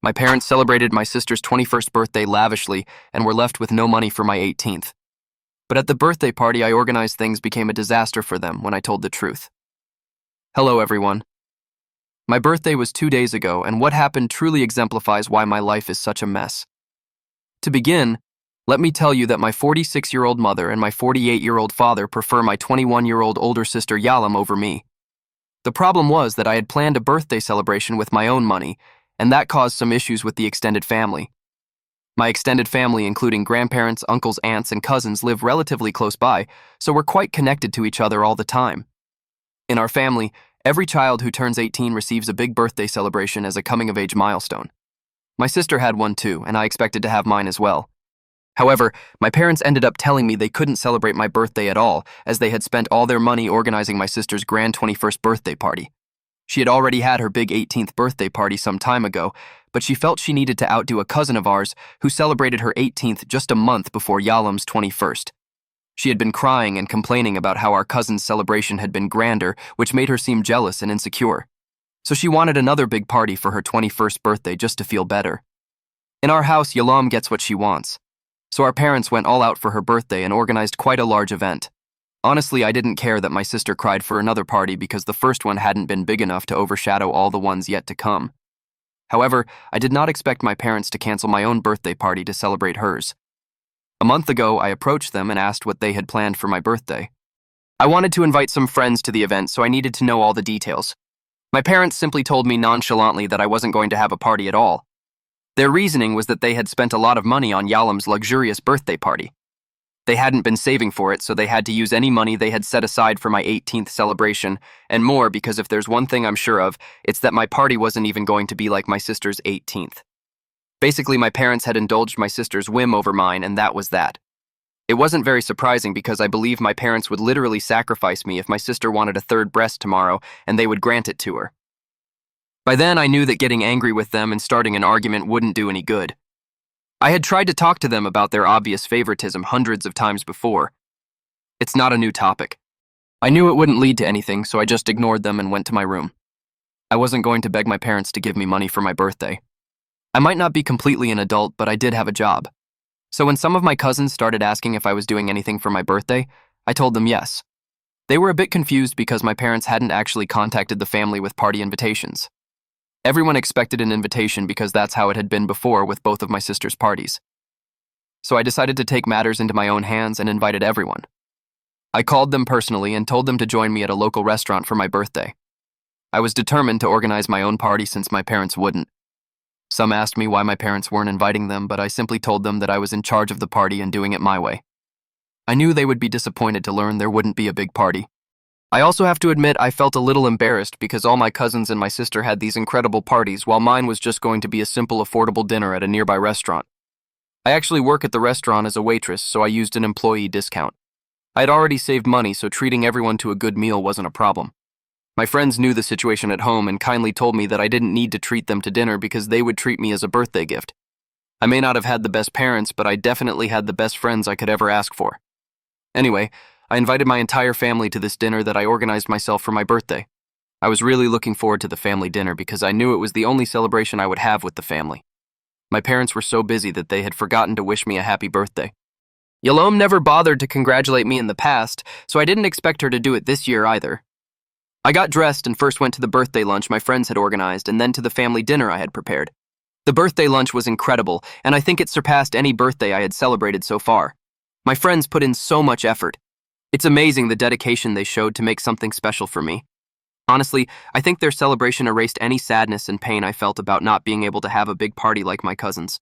My parents celebrated my sister's 21st birthday lavishly and were left with no money for my 18th. But at the birthday party I organized, things became a disaster for them when I told the truth. Hello, everyone. My birthday was 2 days ago, and what happened truly exemplifies why my life is such a mess. To begin, let me tell you that my 46-year-old mother and my 48-year-old father prefer my 21-year-old older sister Yalam over me. The problem was that I had planned a birthday celebration with my own money, and that caused some issues with the extended family. My extended family, including grandparents, uncles, aunts, and cousins, live relatively close by, so we're quite connected to each other all the time. In our family, every child who turns 18 receives a big birthday celebration as a coming-of-age milestone. My sister had one too, and I expected to have mine as well. However, my parents ended up telling me they couldn't celebrate my birthday at all, as they had spent all their money organizing my sister's grand 21st birthday party. She had already had her big 18th birthday party some time ago, but she felt she needed to outdo a cousin of ours who celebrated her 18th just a month before Yalam's 21st. She had been crying and complaining about how our cousin's celebration had been grander, which made her seem jealous and insecure. So she wanted another big party for her 21st birthday just to feel better. In our house, Yalam gets what she wants. So our parents went all out for her birthday and organized quite a large event. Honestly, I didn't care that my sister cried for another party because the first one hadn't been big enough to overshadow all the ones yet to come. However, I did not expect my parents to cancel my own birthday party to celebrate hers. A month ago, I approached them and asked what they had planned for my birthday. I wanted to invite some friends to the event, so I needed to know all the details. My parents simply told me nonchalantly that I wasn't going to have a party at all. Their reasoning was that they had spent a lot of money on Yalam's luxurious birthday party. They hadn't been saving for it, so they had to use any money they had set aside for my 18th celebration, and more because if there's one thing I'm sure of, it's that my party wasn't even going to be like my sister's 18th. Basically, my parents had indulged my sister's whim over mine, and that was that. It wasn't very surprising because I believe my parents would literally sacrifice me if my sister wanted a third breast tomorrow, and they would grant it to her. By then, I knew that getting angry with them and starting an argument wouldn't do any good. I had tried to talk to them about their obvious favoritism hundreds of times before. It's not a new topic. I knew it wouldn't lead to anything, so I just ignored them and went to my room. I wasn't going to beg my parents to give me money for my birthday. I might not be completely an adult, but I did have a job. So when some of my cousins started asking if I was doing anything for my birthday, I told them yes. They were a bit confused because my parents hadn't actually contacted the family with party invitations. Everyone expected an invitation because that's how it had been before with both of my sister's parties. So I decided to take matters into my own hands and invited everyone. I called them personally and told them to join me at a local restaurant for my birthday. I was determined to organize my own party since my parents wouldn't. Some asked me why my parents weren't inviting them, but I simply told them that I was in charge of the party and doing it my way. I knew they would be disappointed to learn there wouldn't be a big party. I also have to admit I felt a little embarrassed because all my cousins and my sister had these incredible parties while mine was just going to be a simple affordable dinner at a nearby restaurant. I actually work at the restaurant as a waitress, so I used an employee discount. I had already saved money, so treating everyone to a good meal wasn't a problem. My friends knew the situation at home and kindly told me that I didn't need to treat them to dinner because they would treat me as a birthday gift. I may not have had the best parents, but I definitely had the best friends I could ever ask for. Anyway, I invited my entire family to this dinner that I organized myself for my birthday. I was really looking forward to the family dinner because I knew it was the only celebration I would have with the family. My parents were so busy that they had forgotten to wish me a happy birthday. Yalam never bothered to congratulate me in the past, so I didn't expect her to do it this year either. I got dressed and first went to the birthday lunch my friends had organized and then to the family dinner I had prepared. The birthday lunch was incredible, and I think it surpassed any birthday I had celebrated so far. My friends put in so much effort. It's amazing the dedication they showed to make something special for me. Honestly, I think their celebration erased any sadness and pain I felt about not being able to have a big party like my cousins.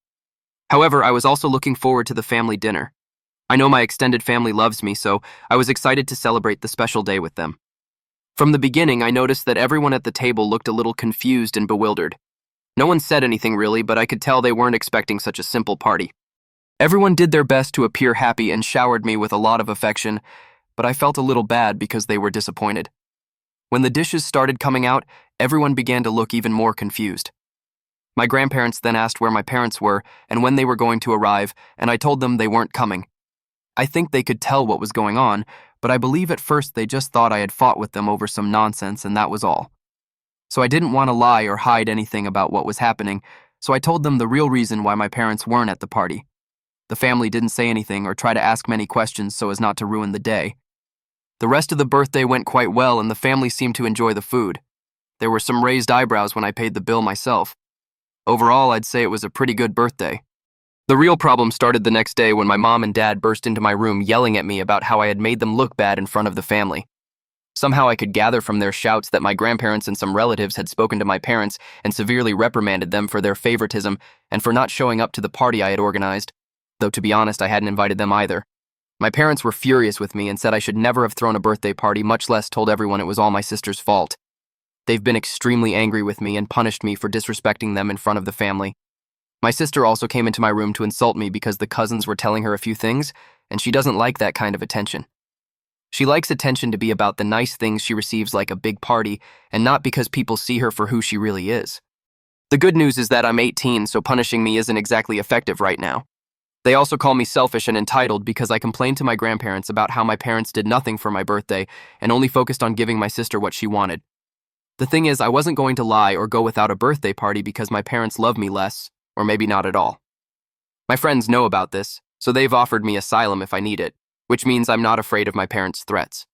However, I was also looking forward to the family dinner. I know my extended family loves me, so I was excited to celebrate the special day with them. From the beginning, I noticed that everyone at the table looked a little confused and bewildered. No one said anything really, but I could tell they weren't expecting such a simple party. Everyone did their best to appear happy and showered me with a lot of affection, but I felt a little bad because they were disappointed. When the dishes started coming out, everyone began to look even more confused. My grandparents then asked where my parents were and when they were going to arrive, and I told them they weren't coming. I think they could tell what was going on, but I believe at first they just thought I had fought with them over some nonsense and that was all. So I didn't want to lie or hide anything about what was happening, so I told them the real reason why my parents weren't at the party. The family didn't say anything or try to ask many questions so as not to ruin the day. The rest of the birthday went quite well and the family seemed to enjoy the food. There were some raised eyebrows when I paid the bill myself. Overall, I'd say it was a pretty good birthday. The real problem started the next day when my mom and dad burst into my room yelling at me about how I had made them look bad in front of the family. Somehow I could gather from their shouts that my grandparents and some relatives had spoken to my parents and severely reprimanded them for their favoritism and for not showing up to the party I had organized, though to be honest, I hadn't invited them either. My parents were furious with me and said I should never have thrown a birthday party, much less told everyone it was all my sister's fault. They've been extremely angry with me and punished me for disrespecting them in front of the family. My sister also came into my room to insult me because the cousins were telling her a few things, and she doesn't like that kind of attention. She likes attention to be about the nice things she receives like a big party, and not because people see her for who she really is. The good news is that I'm 18, so punishing me isn't exactly effective right now. They also call me selfish and entitled because I complained to my grandparents about how my parents did nothing for my birthday and only focused on giving my sister what she wanted. The thing is, I wasn't going to lie or go without a birthday party because my parents love me less, or maybe not at all. My friends know about this, so they've offered me asylum if I need it, which means I'm not afraid of my parents' threats.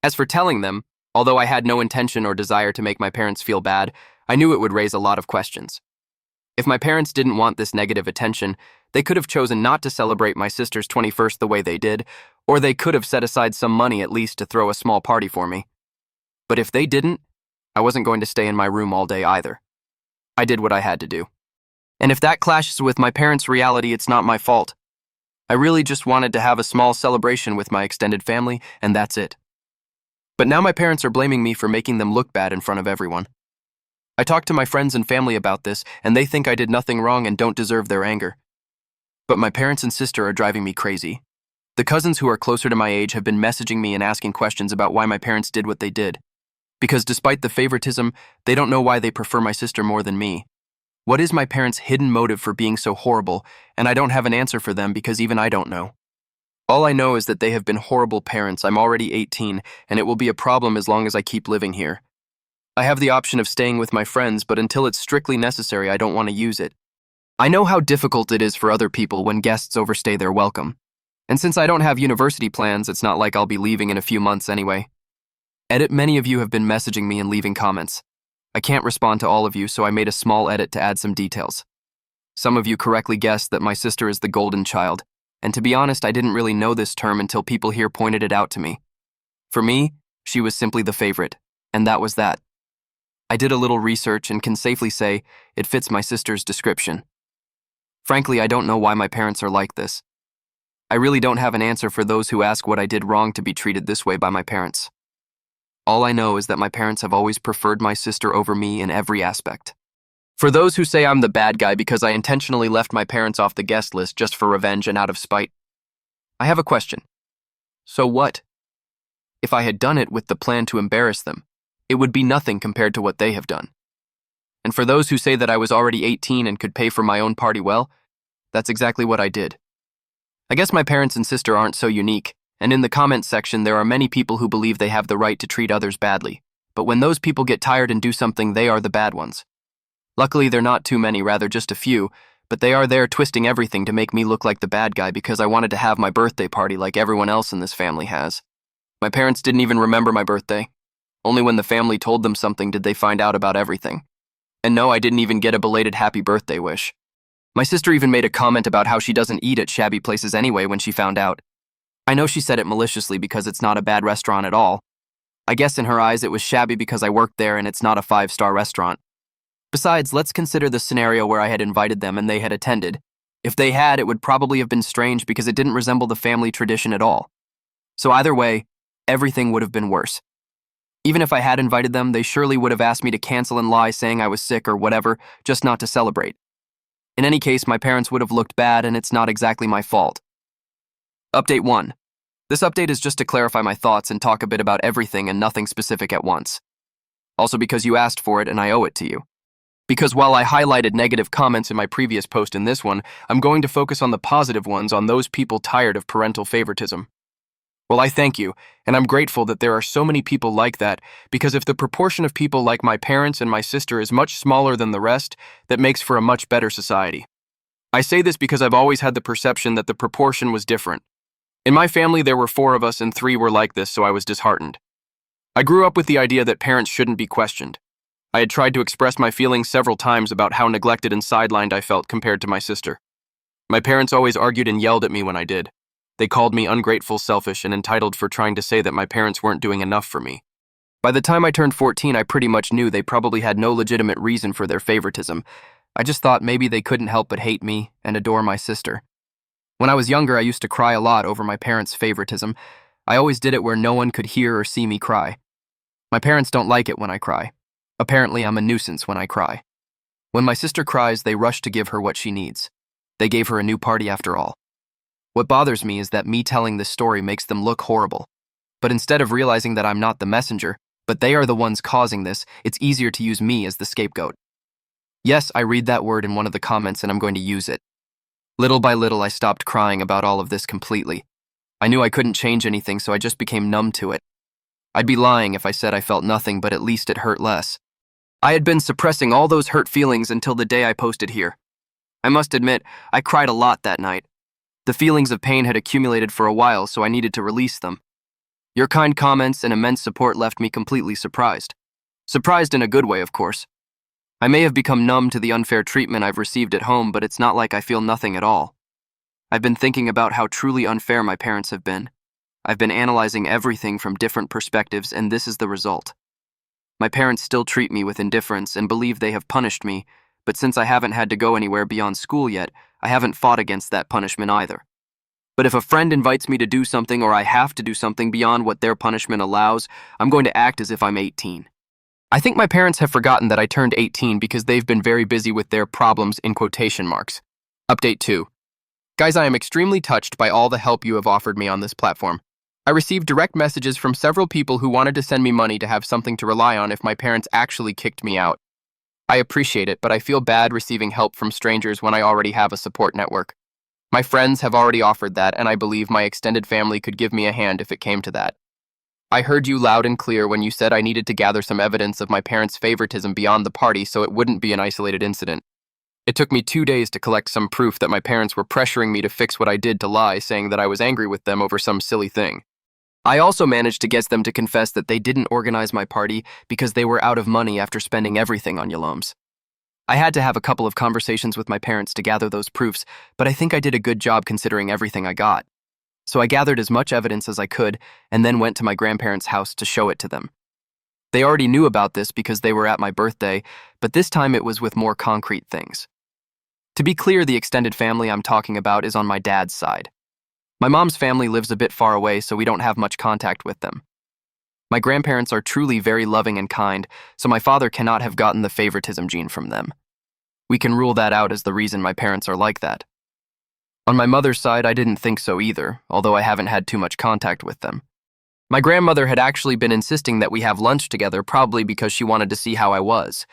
As for telling them, although I had no intention or desire to make my parents feel bad, I knew it would raise a lot of questions. If my parents didn't want this negative attention, they could have chosen not to celebrate my sister's 21st the way they did, or they could have set aside some money at least to throw a small party for me. But if they didn't, I wasn't going to stay in my room all day either. I did what I had to do. And if that clashes with my parents' reality, it's not my fault. I really just wanted to have a small celebration with my extended family, and that's it. But now my parents are blaming me for making them look bad in front of everyone. I talked to my friends and family about this, and they think I did nothing wrong and don't deserve their anger. But my parents and sister are driving me crazy. The cousins who are closer to my age have been messaging me and asking questions about why my parents did what they did. Because despite the favoritism, they don't know why they prefer my sister more than me. What is my parents' hidden motive for being so horrible, and I don't have an answer for them because even I don't know. All I know is that they have been horrible parents. I'm already 18, and it will be a problem as long as I keep living here. I have the option of staying with my friends, but until it's strictly necessary, I don't want to use it. I know how difficult it is for other people when guests overstay their welcome. And since I don't have university plans, it's not like I'll be leaving in a few months anyway. Many of you have been messaging me and leaving comments. I can't respond to all of you, so I made a small edit to add some details. Some of you correctly guessed that my sister is the golden child, and to be honest, I didn't really know this term until people here pointed it out to me. For me, she was simply the favorite, and that was that. I did a little research and can safely say it fits my sister's description. Frankly, I don't know why my parents are like this. I really don't have an answer for those who ask what I did wrong to be treated this way by my parents. All I know is that my parents have always preferred my sister over me in every aspect. For those who say I'm the bad guy because I intentionally left my parents off the guest list just for revenge and out of spite, I have a question. So what? If I had done it with the plan to embarrass them, it would be nothing compared to what they have done. And for those who say that I was already 18 and could pay for my own party, well, that's exactly what I did. I guess my parents and sister aren't so unique, and in the comments section there are many people who believe they have the right to treat others badly, but when those people get tired and do something, they are the bad ones. Luckily, they're not too many, rather just a few, but they are there twisting everything to make me look like the bad guy because I wanted to have my birthday party like everyone else in this family has. My parents didn't even remember my birthday. Only when the family told them something did they find out about everything. And no, I didn't even get a belated happy birthday wish. My sister even made a comment about how she doesn't eat at shabby places anyway when she found out. I know she said it maliciously because it's not a bad restaurant at all. I guess in her eyes it was shabby because I worked there and it's not a 5-star restaurant. Besides, let's consider the scenario where I had invited them and they had attended. If they had, it would probably have been strange because it didn't resemble the family tradition at all. So either way, everything would have been worse. Even if I had invited them, they surely would have asked me to cancel and lie saying I was sick or whatever, just not to celebrate. In any case, my parents would have looked bad and it's not exactly my fault. Update 1. This update is just to clarify my thoughts and talk a bit about everything and nothing specific at once. Also because you asked for it and I owe it to you. Because while I highlighted negative comments in my previous post in this one, I'm going to focus on the positive ones on those people tired of parental favoritism. Well, I thank you, and I'm grateful that there are so many people like that, because if the proportion of people like my parents and my sister is much smaller than the rest, that makes for a much better society. I say this because I've always had the perception that the proportion was different. In my family, there were 4 of us and 3 were like this, so I was disheartened. I grew up with the idea that parents shouldn't be questioned. I had tried to express my feelings several times about how neglected and sidelined I felt compared to my sister. My parents always argued and yelled at me when I did. They called me ungrateful, selfish, and entitled for trying to say that my parents weren't doing enough for me. By the time I turned 14, I pretty much knew they probably had no legitimate reason for their favoritism. I just thought maybe they couldn't help but hate me and adore my sister. When I was younger, I used to cry a lot over my parents' favoritism. I always did it where no one could hear or see me cry. My parents don't like it when I cry. Apparently, I'm a nuisance when I cry. When my sister cries, they rush to give her what she needs. They gave her a new party after all. What bothers me is that me telling this story makes them look horrible. But instead of realizing that I'm not the messenger, but they are the ones causing this, it's easier to use me as the scapegoat. Yes, I read that word in one of the comments and I'm going to use it. Little by little, I stopped crying about all of this completely. I knew I couldn't change anything, so I just became numb to it. I'd be lying if I said I felt nothing, but at least it hurt less. I had been suppressing all those hurt feelings until the day I posted here. I must admit, I cried a lot that night. The feelings of pain had accumulated for a while, so I needed to release them. Your kind comments and immense support left me completely surprised. Surprised in a good way, of course. I may have become numb to the unfair treatment I've received at home, but it's not like I feel nothing at all. I've been thinking about how truly unfair my parents have been. I've been analyzing everything from different perspectives, and this is the result. My parents still treat me with indifference and believe they have punished me, but since I haven't had to go anywhere beyond school yet, I haven't fought against that punishment either. But if a friend invites me to do something or I have to do something beyond what their punishment allows, I'm going to act as if I'm 18. I think my parents have forgotten that I turned 18 because they've been very busy with their problems in quotation marks. Update 2. Guys, I am extremely touched by all the help you have offered me on this platform. I received direct messages from several people who wanted to send me money to have something to rely on if my parents actually kicked me out. I appreciate it, but I feel bad receiving help from strangers when I already have a support network. My friends have already offered that, and I believe my extended family could give me a hand if it came to that. I heard you loud and clear when you said I needed to gather some evidence of my parents' favoritism beyond the party so it wouldn't be an isolated incident. It took me 2 days to collect some proof that my parents were pressuring me to fix what I did to lie, saying that I was angry with them over some silly thing. I also managed to get them to confess that they didn't organize my party because they were out of money after spending everything on Yaloms. I had to have a couple of conversations with my parents to gather those proofs, but I think I did a good job considering everything I got. So I gathered as much evidence as I could and then went to my grandparents' house to show it to them. They already knew about this because they were at my birthday, but this time it was with more concrete things. To be clear, the extended family I'm talking about is on my dad's side. My mom's family lives a bit far away, so we don't have much contact with them. My grandparents are truly very loving and kind, so my father cannot have gotten the favoritism gene from them. We can rule that out as the reason my parents are like that. On my mother's side, I didn't think so either, although I haven't had too much contact with them. My grandmother had actually been insisting that we have lunch together, probably because she wanted to see how I was.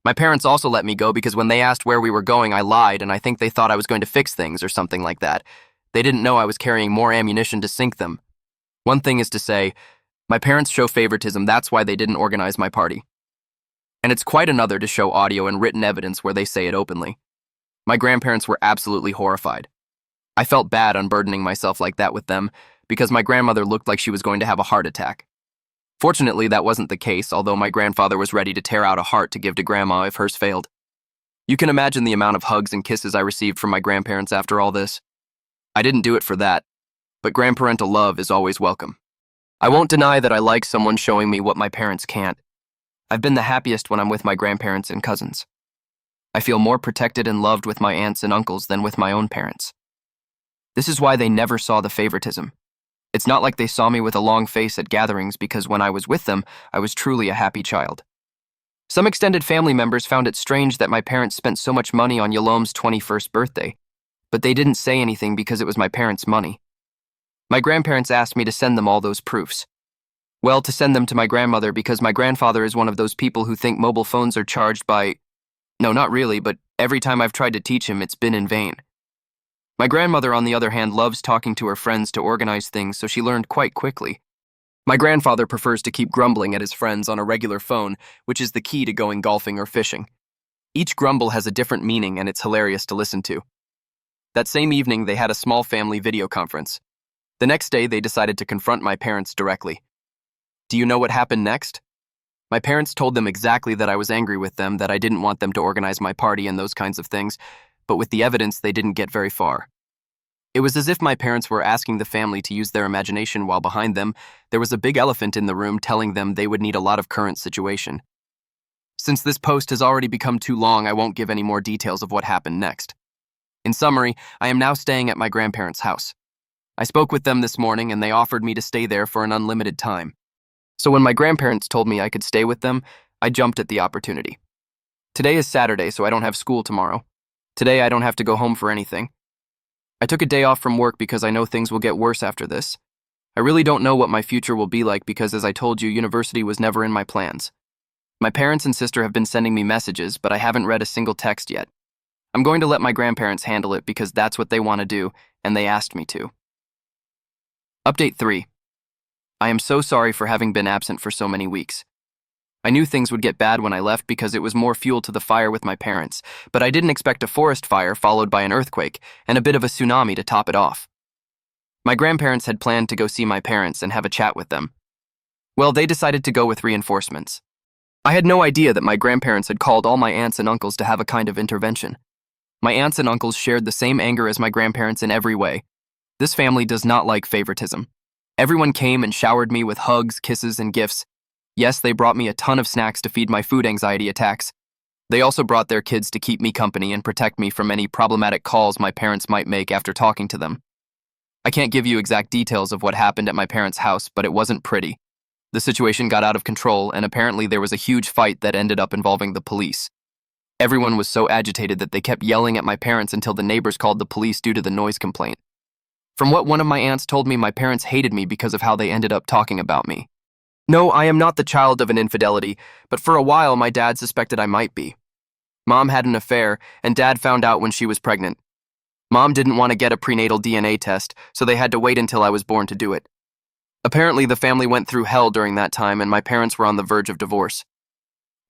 My parents also let me go because when they asked where we were going, I lied, and I think they thought I was going to fix things or something like that. They didn't know I was carrying more ammunition to sink them. One thing is to say, my parents show favoritism, that's why they didn't organize my party. And it's quite another to show audio and written evidence where they say it openly. My grandparents were absolutely horrified. I felt bad unburdening myself like that with them because my grandmother looked like she was going to have a heart attack. Fortunately, that wasn't the case, although my grandfather was ready to tear out a heart to give to Grandma if hers failed. You can imagine the amount of hugs and kisses I received from my grandparents after all this. I didn't do it for that, but grandparental love is always welcome. I won't deny that I like someone showing me what my parents can't. I've been the happiest when I'm with my grandparents and cousins. I feel more protected and loved with my aunts and uncles than with my own parents. This is why they never saw the favoritism. It's not like they saw me with a long face at gatherings because when I was with them, I was truly a happy child. Some extended family members found it strange that my parents spent so much money on Yalom's 21st birthday, but they didn't say anything because it was my parents' money. My grandparents asked me to send them all those proofs. Well, to send them to my grandmother because my grandfather is one of those people who think mobile phones are charged by... No, not really, but every time I've tried to teach him, it's been in vain. My grandmother, on the other hand, loves talking to her friends to organize things, so she learned quite quickly. My grandfather prefers to keep grumbling at his friends on a regular phone, which is the key to going golfing or fishing. Each grumble has a different meaning, and it's hilarious to listen to. That same evening, they had a small family video conference. The next day, they decided to confront my parents directly. Do you know what happened next? My parents told them exactly that I was angry with them, that I didn't want them to organize my party and those kinds of things, but with the evidence, they didn't get very far. It was as if my parents were asking the family to use their imagination, while behind them, there was a big elephant in the room telling them they would need a lot of current situation. Since this post has already become too long, I won't give any more details of what happened next. In summary, I am now staying at my grandparents' house. I spoke with them this morning, and they offered me to stay there for an unlimited time. So when my grandparents told me I could stay with them, I jumped at the opportunity. Today is Saturday, so I don't have school tomorrow. Today I don't have to go home for anything. I took a day off from work because I know things will get worse after this. I really don't know what my future will be like because, as I told you, university was never in my plans. My parents and sister have been sending me messages, but I haven't read a single text yet. I'm going to let my grandparents handle it because that's what they want to do, and they asked me to. Update 3. I am so sorry for having been absent for so many weeks. I knew things would get bad when I left because it was more fuel to the fire with my parents, but I didn't expect a forest fire followed by an earthquake and a bit of a tsunami to top it off. My grandparents had planned to go see my parents and have a chat with them. Well, they decided to go with reinforcements. I had no idea that my grandparents had called all my aunts and uncles to have a kind of intervention. My aunts and uncles shared the same anger as my grandparents in every way. This family does not like favoritism. Everyone came and showered me with hugs, kisses, and gifts. Yes, they brought me a ton of snacks to feed my food anxiety attacks. They also brought their kids to keep me company and protect me from any problematic calls my parents might make after talking to them. I can't give you exact details of what happened at my parents' house, but it wasn't pretty. The situation got out of control, and apparently there was a huge fight that ended up involving the police. Everyone was so agitated that they kept yelling at my parents until the neighbors called the police due to the noise complaint. From what one of my aunts told me, my parents hated me because of how they ended up talking about me. No, I am not the child of an infidelity, but for a while my dad suspected I might be. Mom had an affair, and Dad found out when she was pregnant. Mom didn't want to get a prenatal DNA test, so they had to wait until I was born to do it. Apparently, the family went through hell during that time, and my parents were on the verge of divorce.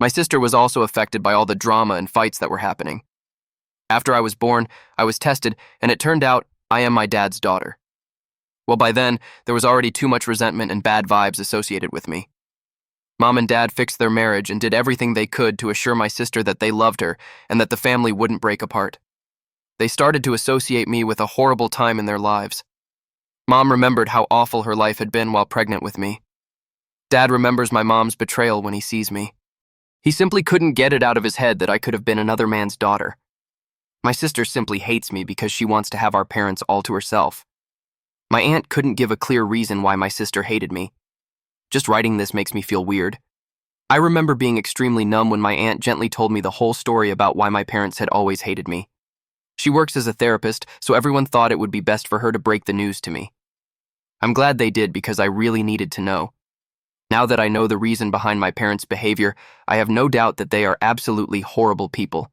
My sister was also affected by all the drama and fights that were happening. After I was born, I was tested, and it turned out I am my dad's daughter. Well, by then, there was already too much resentment and bad vibes associated with me. Mom and Dad fixed their marriage and did everything they could to assure my sister that they loved her and that the family wouldn't break apart. They started to associate me with a horrible time in their lives. Mom remembered how awful her life had been while pregnant with me. Dad remembers my mom's betrayal when he sees me. He simply couldn't get it out of his head that I could have been another man's daughter. My sister simply hates me because she wants to have our parents all to herself. My aunt couldn't give a clear reason why my sister hated me. Just writing this makes me feel weird. I remember being extremely numb when my aunt gently told me the whole story about why my parents had always hated me. She works as a therapist, so everyone thought it would be best for her to break the news to me. I'm glad they did because I really needed to know. Now that I know the reason behind my parents' behavior, I have no doubt that they are absolutely horrible people.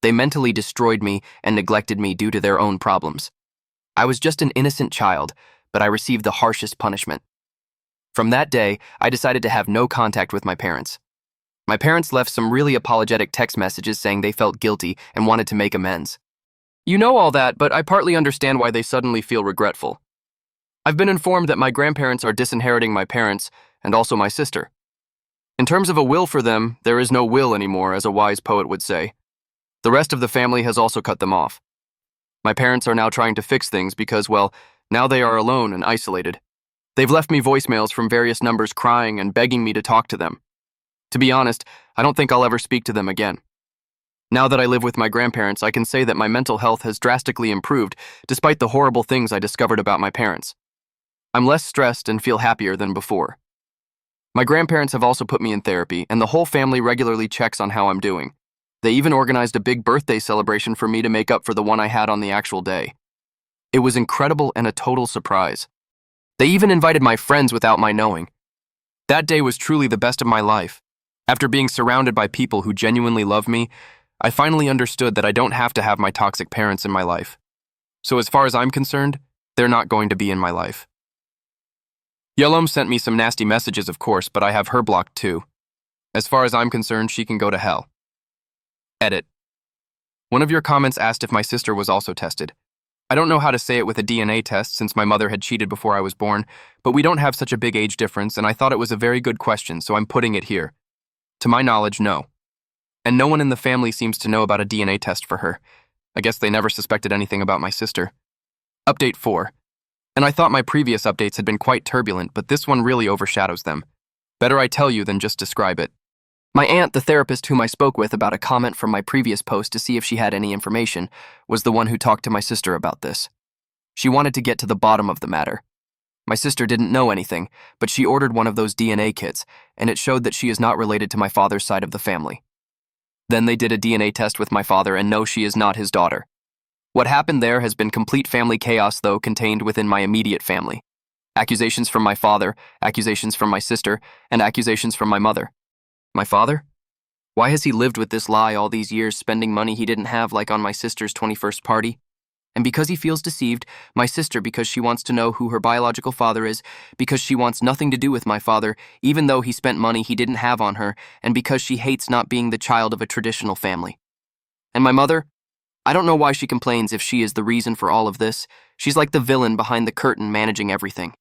They mentally destroyed me and neglected me due to their own problems. I was just an innocent child, but I received the harshest punishment. From that day, I decided to have no contact with my parents. My parents left some really apologetic text messages saying they felt guilty and wanted to make amends. You know all that, but I partly understand why they suddenly feel regretful. I've been informed that my grandparents are disinheriting my parents and also my sister. In terms of a will for them, there is no will anymore, as a wise poet would say. The rest of the family has also cut them off. My parents are now trying to fix things because, well, now they are alone and isolated. They've left me voicemails from various numbers crying and begging me to talk to them. To be honest, I don't think I'll ever speak to them again. Now that I live with my grandparents, I can say that my mental health has drastically improved despite the horrible things I discovered about my parents. I'm less stressed and feel happier than before. My grandparents have also put me in therapy, and the whole family regularly checks on how I'm doing. They even organized a big birthday celebration for me to make up for the one I had on the actual day. It was incredible and a total surprise. They even invited my friends without my knowing. That day was truly the best of my life. After being surrounded by people who genuinely love me, I finally understood that I don't have to have my toxic parents in my life. So as far as I'm concerned, they're not going to be in my life. Yellow sent me some nasty messages, of course, but I have her blocked too. As far as I'm concerned, she can go to hell. Edit. One of your comments asked if my sister was also tested. I don't know how to say it with a DNA test since my mother had cheated before I was born, but we don't have such a big age difference, and I thought it was a very good question, so I'm putting it here. To my knowledge, no. And no one in the family seems to know about a DNA test for her. I guess they never suspected anything about my sister. Update 4. And I thought my previous updates had been quite turbulent, but this one really overshadows them. Better I tell you than just describe it. My aunt, the therapist whom I spoke with about a comment from my previous post to see if she had any information, was the one who talked to my sister about this. She wanted to get to the bottom of the matter. My sister didn't know anything, but she ordered one of those DNA kits, and it showed that she is not related to my father's side of the family. Then they did a DNA test with my father, and no, she is not his daughter. What happened there has been complete family chaos, though, contained within my immediate family. Accusations from my father, accusations from my sister, and accusations from my mother. My father? Why has he lived with this lie all these years, spending money he didn't have, like on my sister's 21st party? And because he feels deceived, my sister, because she wants to know who her biological father is, because she wants nothing to do with my father, even though he spent money he didn't have on her, and because she hates not being the child of a traditional family. And my mother? I don't know why she complains if she is the reason for all of this. She's like the villain behind the curtain managing everything.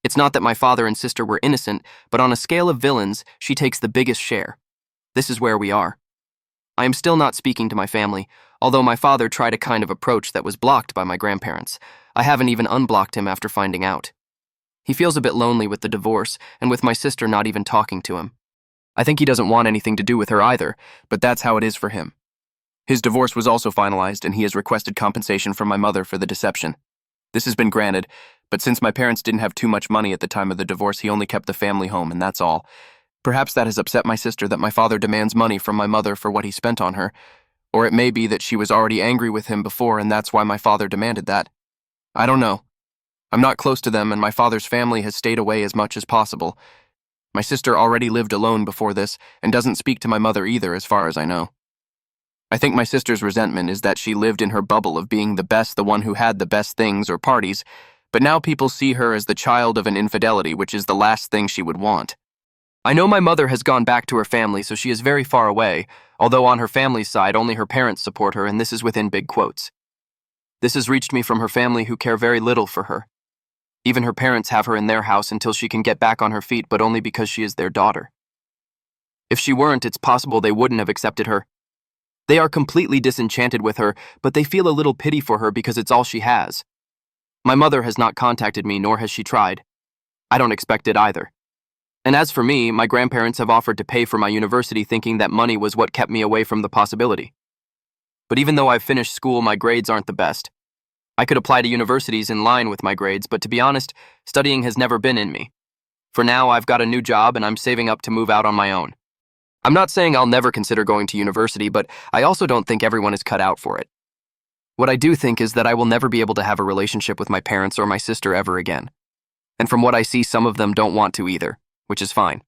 It's not that my father and sister were innocent, but on a scale of villains, she takes the biggest share. This is where we are. I am still not speaking to my family, although my father tried a kind of approach that was blocked by my grandparents. I haven't even unblocked him after finding out. He feels a bit lonely with the divorce, and with my sister not even talking to him. I think he doesn't want anything to do with her either, but that's how it is for him. His divorce was also finalized, and he has requested compensation from my mother for the deception. This has been granted, but since my parents didn't have too much money at the time of the divorce, he only kept the family home, and that's all. Perhaps that has upset my sister that my father demands money from my mother for what he spent on her, or it may be that she was already angry with him before and that's why my father demanded that. I don't know. I'm not close to them, and my father's family has stayed away as much as possible. My sister already lived alone before this and doesn't speak to my mother either, as far as I know. I think my sister's resentment is that she lived in her bubble of being the one who had the best things or parties, but now people see her as the child of an infidelity, which is the last thing she would want. I know my mother has gone back to her family, so she is very far away, although on her family's side only her parents support her, and this is within big quotes. This has reached me from her family who care very little for her. Even her parents have her in their house until she can get back on her feet, but only because she is their daughter. If she weren't, it's possible they wouldn't have accepted her. They are completely disenchanted with her, but they feel a little pity for her because it's all she has. My mother has not contacted me, nor has she tried. I don't expect it either. And as for me, my grandparents have offered to pay for my university, thinking that money was what kept me away from the possibility. But even though I've finished school, my grades aren't the best. I could apply to universities in line with my grades, but to be honest, studying has never been in me. For now, I've got a new job and I'm saving up to move out on my own. I'm not saying I'll never consider going to university, but I also don't think everyone is cut out for it. What I do think is that I will never be able to have a relationship with my parents or my sister ever again. And from what I see, some of them don't want to either, which is fine.